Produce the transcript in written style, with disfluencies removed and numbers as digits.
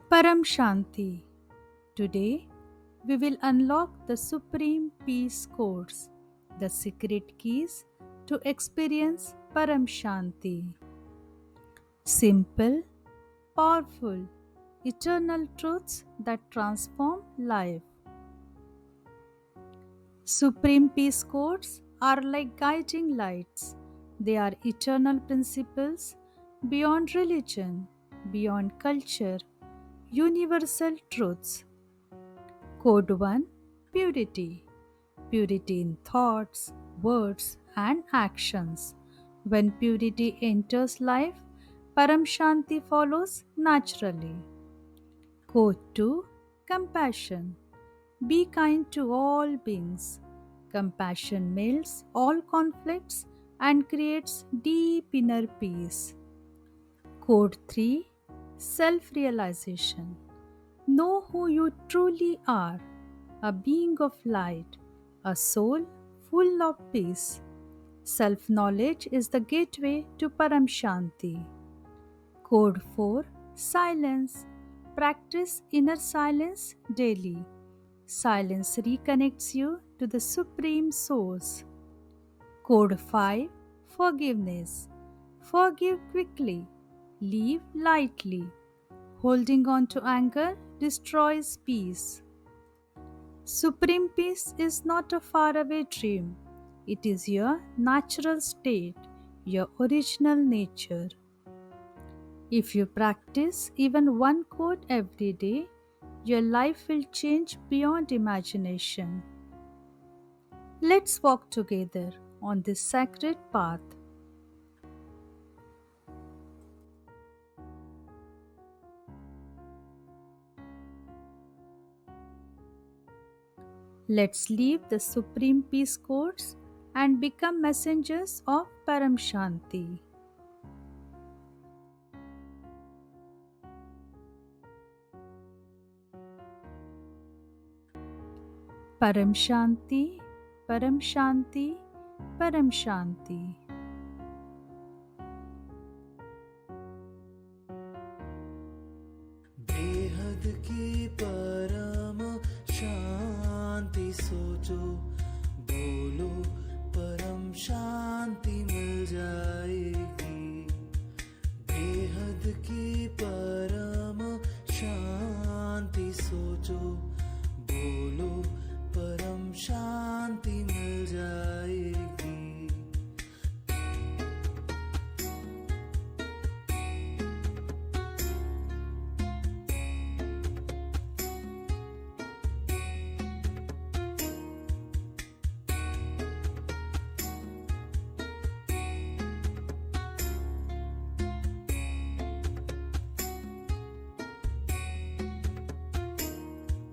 Paramshanti. Today, we will unlock the supreme peace codes, the secret keys to experience Paramshanti. Simple, powerful, eternal truths that transform life. Supreme peace codes are like guiding lights. They are eternal principles beyond religion, beyond culture, universal truths. Code 1, Purity. Purity in thoughts, words, and actions. When purity enters life, Paramshanti follows naturally. Code 2, Compassion. Be kind to all beings. Compassion melts all conflicts and creates deep inner peace. Code 3, Self realization. Know who you truly are, a being of light, a soul full of peace. Self knowledge is the gateway to Paramshanti. Code 4, Silence. Practice inner silence daily. Silence reconnects you to the Supreme Source. Code 5, Forgiveness. Forgive quickly. Leave lightly. Holding on to anger destroys peace. Supreme peace is not a faraway dream. It is your natural state, your original nature. If you practice even one code every day, your life will change beyond imagination. Let's walk together on this sacred path. Let's leave the supreme peace codes and become messengers of Paramshanti. Paramshanti, Paramshanti, Paramshanti. बेहद की परम शांति सोचो, बोलो परम शांति मिल जाएगी। बेहद की